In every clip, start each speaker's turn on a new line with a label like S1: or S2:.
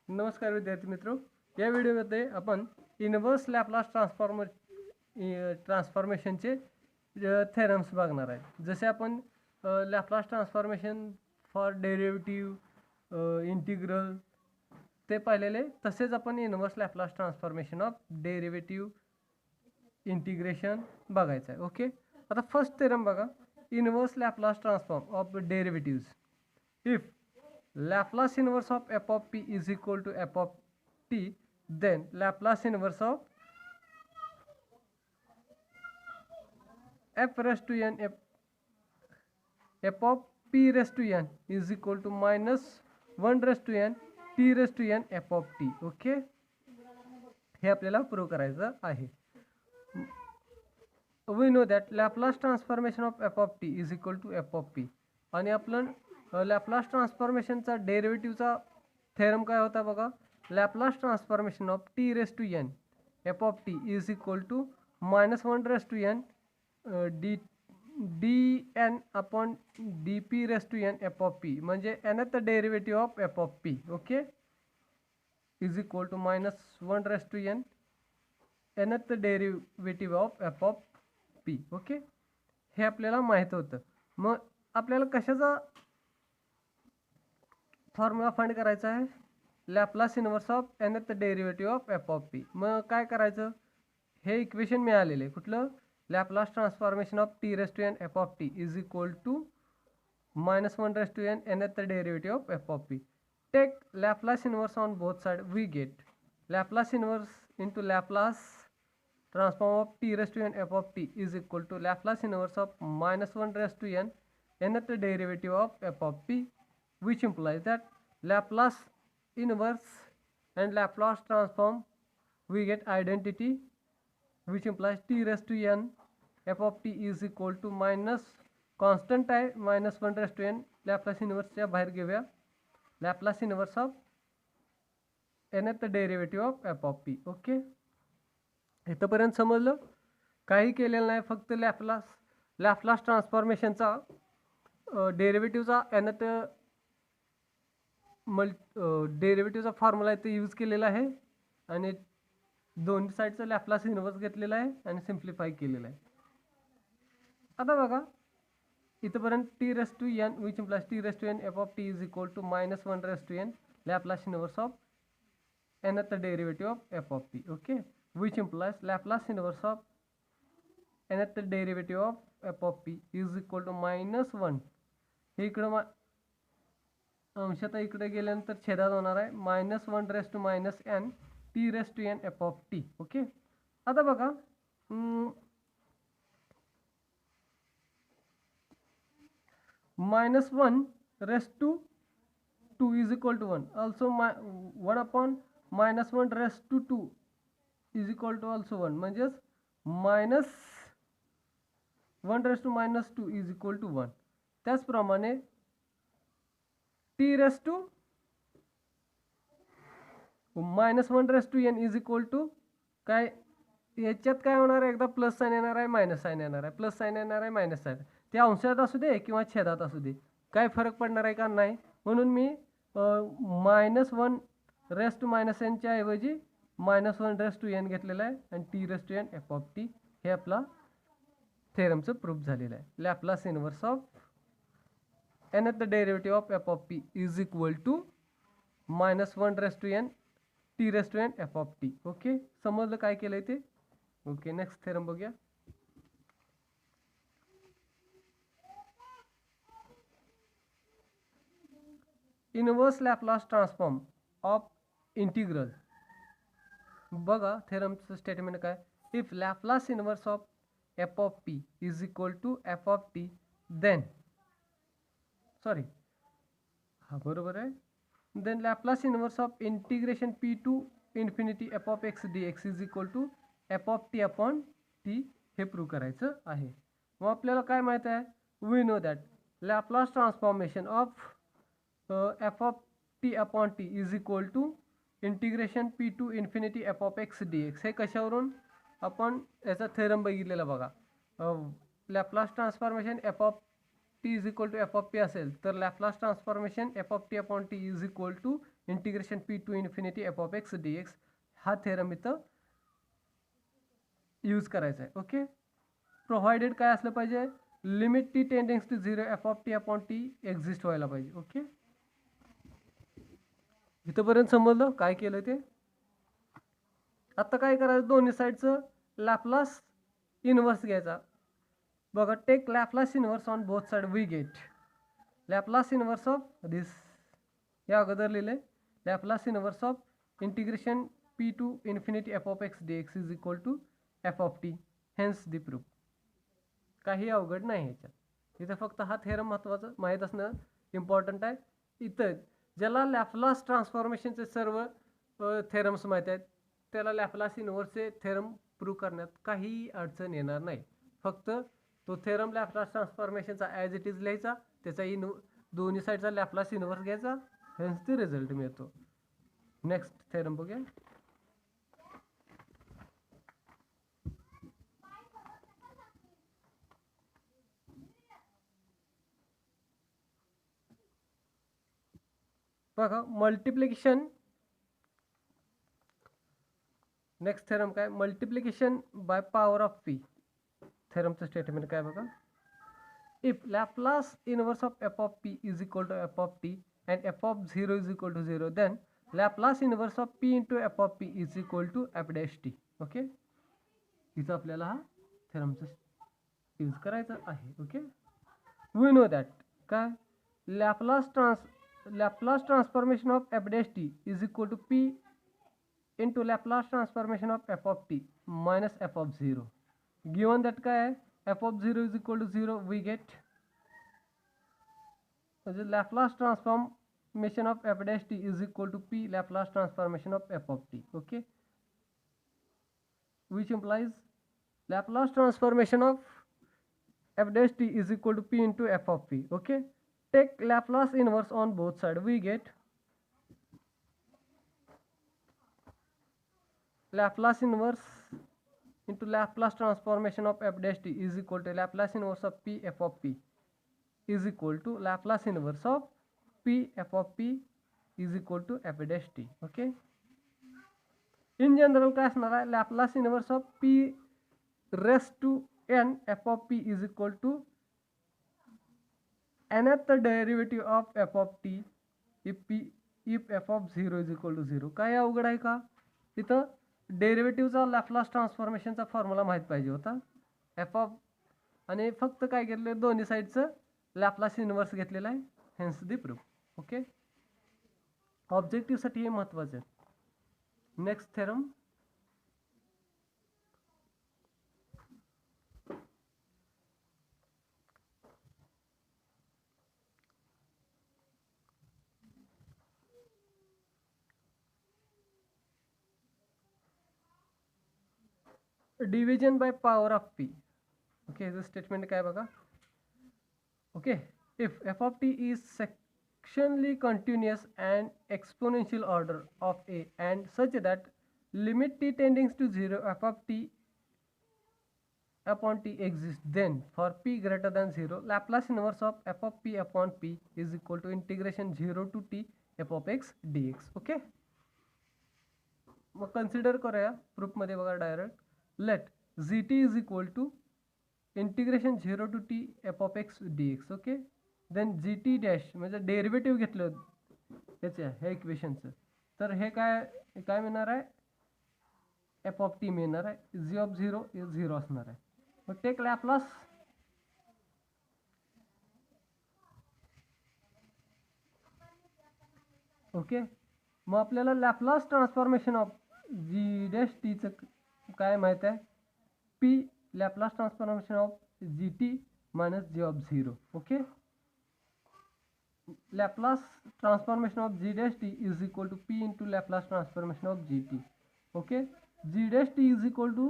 S1: नमस्कार विद्यार्थी मित्रों, या व्हिडिओमध्ये आपण इनव्हर्स लॅपलास ट्रान्सफॉर्मेशनचे थेरम्स बघणार आहे। जसे आपण Laplace transformation for derivative integral ते पाहिलेले, तसेच आपण inverse Laplace transformation of derivative integration बघायचं आहे। ओके, आता फर्स्ट थेरम बघा, inverse Laplace transform of derivatives if Laplace inverse of f of p is equal to f of t, then Laplace inverse of f raised to n f of p raised to n is equal to minus 1 raised to n t raised to n f of t. Okay, हे आपल्याला prove करायचं आहे। We know that Laplace transformation of f of t is equal to f of p, आणि आपण Laplace ट्रान्सफॉर्मेशनचा डेरिव्हेटिव्हचा theorem काय होता बघा, Laplace transformation of t raise to n f of t is equal to -1 raise to n d n upon d p raise to n f of p, म्हणजे nth derivative of F of p. Okay, is equal to -1 raise to n nth derivative of F of p. Okay, हे आपल्याला माहीत होतं. मग आपल्याला कशाचा formula find करायचा आहे, Laplace inverse of nth derivative of F of p. मग काय करायचं, हे इक्वेशन मिळालेले कुठलं, Laplace transformation of t raise to n f of t is equal to -1 raise to n nth derivative of F of p. Take Laplace inverse on both side, we get Laplace inverse into Laplace transform of t raise to n f of t is equal to Laplace inverse of -1 raise to n nth derivative of F of p, which implies that Laplace inverse and Laplace transform we get identity, which implies t raised to n f of t is equal to minus constant आहे -1 raised to n. Laplace inverse च्या बाहेर घेऊया, Laplace inverse of nth derivative of F of p. Okay, इथपर्यंत समजलं, काही केलेलं नाही, फक्त लॅपलास ट्रान्सफॉर्मेशनचा डेरिव्हेटिव्हचा nth डेरिव्हेटिव्हचा फॉर्म्युला इथे यूज केलेला आहे, आणि दोन्ही साईडचा लॅपलास इनव्हर्स घेतलेला आहे आणि सिम्प्लिफाय केलेला आहे. आता बघा इथपर्यंत t raise to n which implies t raise to n f of t is equal to -1 raise to n Laplace inverse of nth derivative of F of p. Okay, which implies Laplace inverse of nth derivative of F of P is equal to -1. हे इकडं अंशतः इकडे गेल्यानंतर छेदात होणार आहे, -1 raise to -n t raise to n f of t. Okay, आता बघा -1 raise to 2 is equal to 1, also 1 upon -1 raise to 2 is equal to also 1, म्हणजेच -1 raise to -2 is equal to 1. त्याचप्रमाणे t raise to -1 raise to n is equal to काय, याच्यात काय होणार आहे, एकदा प्लस साईन येणार आहे, मायनस साईन येणार आहे, प्लस साईन येणार आहे, मायनस साईन, ते अंशात असू दे किंवा छेदात असू दे, काय फरक पडणार आहे का नाही. म्हणून मी -1 रेस टू -nच्या ऐवजी -1 रेस टू एन घेतलेला आहे, आणि t raise to n f of t हे आपला थेरमचं प्रूफ झालेलं आहे. Laplace inverse of nth derivative of F of P is equal to -1 raise to n t raise to n f of t. Okay, समजलं काय केलंय ते. Okay, next theorem बघूया. Inverse Laplace transform of integral. बघा थेरमचं statement काय, if Laplace inverse of F of P is equal to F of T then हा बरोबर आहे, then Laplace inverse of integration P to infinity F of x D x is equal to F of T upon t, हे prove करायचं आहे. मग आपल्याला काय माहीत आहे, we know that Laplace transformation of F of T upon T is equal to integration P to infinity F of x D x. हे कशावरून आपण याचा थेरम बघितलेला बघा, Laplace transformation F of t is equal to F of P असेल तर Laplace transformation F of T upon T is equal to integration P to infinity F of x D X हा theorem इथं use करायचा आहे. Okay, provided काय असलं पाहिजे, limit T tendings to 0 F of T upon T exist व्हायला पाहिजे. Okay, इथंपर्यंत समजलं काय केलं ते. आता काय करायचं, दोन्ही साईडचं लॅपलास इनवर्स घ्यायचा. बघा, take Laplace inverse on both side we get Laplace inverse of this, या अगोदर लिहिले Laplace inverse of integration P to infinity F of x D x is equal to F of T, hence the proof. काही अवघड नाही ह्याच्यात. इथं फक्त हा थेरम महत्त्वाचं माहीत असणं इम्पॉर्टंट आहे. इथं ज्याला लॅपलास ट्रान्सफॉर्मेशनचे सर्व थेरम्स माहीत आहेत त्याला लॅपलास इनवर्सचे थेरम प्रूव्ह करण्यात काही अडचण येणार नाही. फक्त तो थेरम लॅपलास ट्रान्सफॉर्मेशनचा ॲज इट इज लिहायचा, त्याचा दोन्ही साईडचा लॅपलास इनवर्स घ्यायचा, हेन्स ते रिझल्ट मिळतो. नेक्स्ट थेरम बघूया. बघा, मल्टिप्लिकेशन, नेक्स्ट थेरम काय, multiplication by power of P. थेरमचं स्टेटमेंट काय बघा, if Laplace inverse of F of P is equal to F of T and F of 0 is equal to 0 then Laplace inverse of P into F of P is equal to f dash t. Okay, इथं आपल्याला हा थेरमचं use करायचं आहे. Okay, we know that काय, Laplace transformation of f dash t is equal to p into Laplace transformation of f of t minus f of 0. Given that काय आहे, f of 0 is equal to 0, we get the Laplace transformation of f dash t is equal to p Laplace transformation of f of t. Okay, which implies Laplace transformation of f dash t is equal to p into f of p. Okay, take Laplace inverse on both sides, we get Laplace inverse into Laplace transformation of f dash t is equal to Laplace inverse of p f of p is equal to Laplace inverse of p f of p is equal to f dash t. Okay, in general काय असणार आहे, Laplace inverse of p raised to n f of p is equal to nth derivative of f of t if f of 0 is equal to 0. काय अवघड आहे का, तिथं डेरिव्हेटिव्हचा Laplace ट्रान्सफॉर्मेशनचा formula माहीत पाहिजे होता. एफ ऑफ आणि फक्त काय घेतलं, दोन्ही साईडचं लॅपलास इनवर्स घेतलेला आहे, हेन्स दी प्रूफ. ओके, ऑब्जेक्टिव्हसाठी हे महत्त्वाचं आहे. Next theorem, division by power of p. Okay, ह्याचं स्टेटमेंट काय बघा. Okay, if f of t is sectionally continuous and exponential order of a and such that limit t tending to 0 f of t upon t exists, then for p greater than 0 Laplace inverse of f of p upon p is equal to integration 0 to t f of x dx. Okay, मग consider करूया प्रूफमध्ये बघा direct, let gt is equal to integration 0 to t f of x dx. Okay, then gt dash म्हणजे derivative घेतलं त्याच्या ह्या इक्वेशनचं, तर हे काय मिळणार आहे, एफ ऑफ टी मिळणार आहे. जी ऑफ 0 इज 0 असणार आहे. मग टेक लॅपलास, ओके, मग आपल्याला Laplace transformation of g dash टीचं काय माहीत आहे, p Laplace transformation of G t minus g of 0. Okay, Laplace transformation of g dash t is equal to p into Laplace transformation of gt. Okay, g dash t is equal to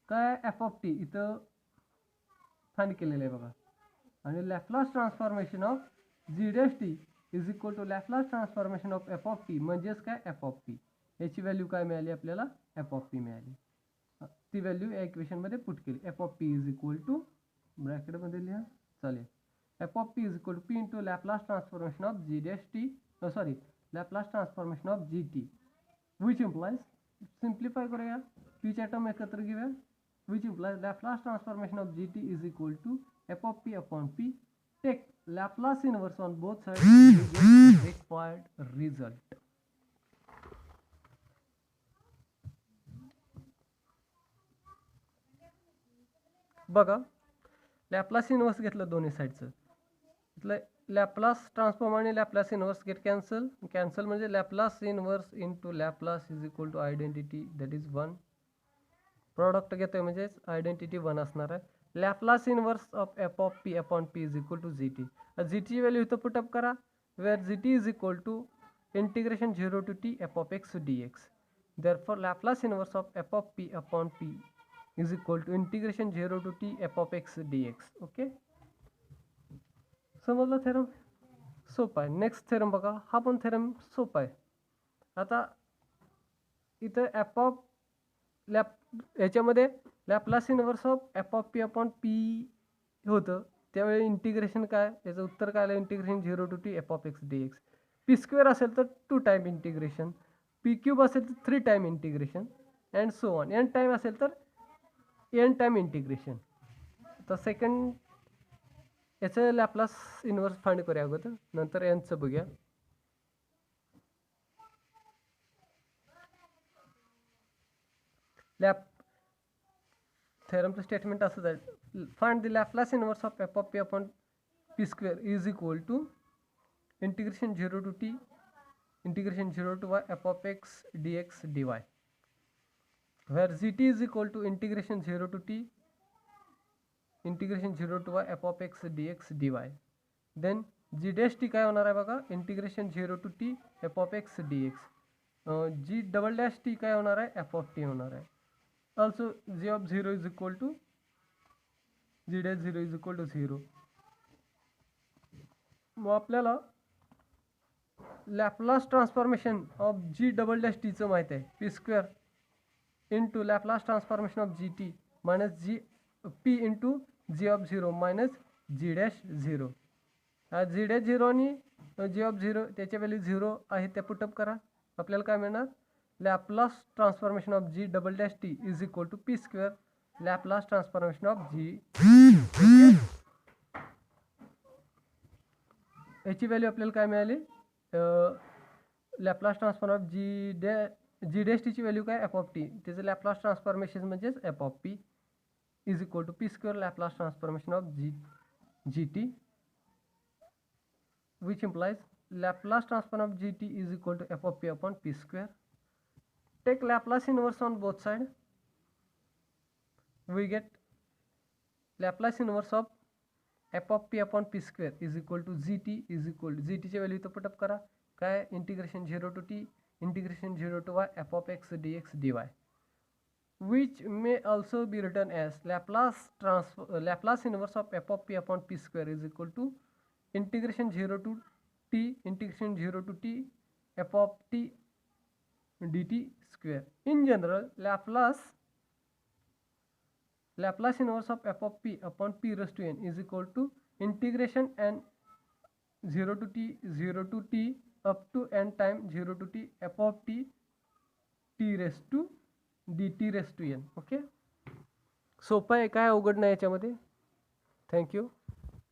S1: काय, f of t इथं find केलेलं आहे बघा, आणि Laplace transformation of g dash t is equal to Laplace transformation of f of t म्हणजेच काय, f of p. याची value काय मिळाली आपल्याला, f of p मिळाली. ती व्हॅल्यू या इक्वेशनमध्ये पुट केली. f of p is equal to ब्रॅकेटमध्ये लिहा चालेल, f of p is equal to p into Laplace transformation of g dash t, sorry, Laplace transformation of G T which implies simplify करूया पीच्या term एकत्र घेऊया which implies Laplace transformation of G T is equal to F of P upon p take Laplace inverse on both sides required result. बघा Laplace inverse घेतलं दोन्ही साईडचं इथलं Laplace transform आणि लॅपलास इनवर्स गेट कॅन्सल म्हणजे Laplace inverse into Laplace is equal to identity that is 1 product घेतोय म्हणजेच identity 1 असणार आहे Laplace inverse of F of P upon p is equal to G t g t value इथं put up करा where g T is equal to integration 0 to t f of x D x therefore Laplace inverse of F of P upon p is equal to integration 0 to t f of x dx. Okay समजलं theorem सोपा आहे. Next theorem बघा हा पण theorem सोपा आहे. आता इथं एफ ऑफ याच्यामध्ये Laplace inverse of F of P upon p होतं त्यावेळी इंटिग्रेशन काय याचं उत्तर काय आलं integration 0 to t f of x D x p square असेल तर 2 टाइम इंटिग्रेशन पी क्यूब असेल तर 3 time integration and so on n time असेल तर एन टाइम इंटिग्रेशन. तर सेकंड याचं लॅपलास इनवर्स फाइंड करूया अगोदर नंतर एनचं बघूया. थेरमचं स्टेटमेंट असं आहे find the Laplace inverse of F of P upon P square is equal to integration 0 to t integration 0 to y f of x D x d y where gt is equal to integration 0 to t integration 0 to y f of x dx dy then g dash t काय होणार आहे बघा integration 0 to t f of x dx g double dash t काय होणार आहे f of t होणार आहे also g of 0 is equal to g dash 0 is equal to 0. मग आपल्याला Laplace transformation of g double dash t चं माहिती आहे p square into Laplace transformation of gt minus g p into g of 0 minus g dash 0 g dash 0 आणि g of 0 त्याच्या value 0 आहे त्या put up करा आपल्याला काय मिळणार Laplace transformation of g double dash t is equal to p square Laplace transformation of g याची value आपल्याला काय मिळाली Laplace transform of g dash t ची व्हॅल्यू काय एफ ऑफ टी त्याचं लॅपलास ट्रान्सफॉर्मेशन म्हणजेच F of P is equal to P square Laplace transformation of G T which implies Laplace transform of G T is equal to F of P upon P square take Laplace inverse on both side we get Laplace inverse of F of P upon P square is equal to G T is equal to G टीची value इथं put up करा काय integration 0 to t integration 0 to y f of x dx dy which may also be written as Laplace inverse of f of p upon p square is equal to integration 0 to t integration 0 to t f of t dt square. In general Laplace inverse of f of p upon p raised to n is equal to integration and 0 to t up to n time 0 to t f of t t raised to dt raised to n. Okay सोपं आहे काय अवघड नाही याच्यामध्ये. Thank you.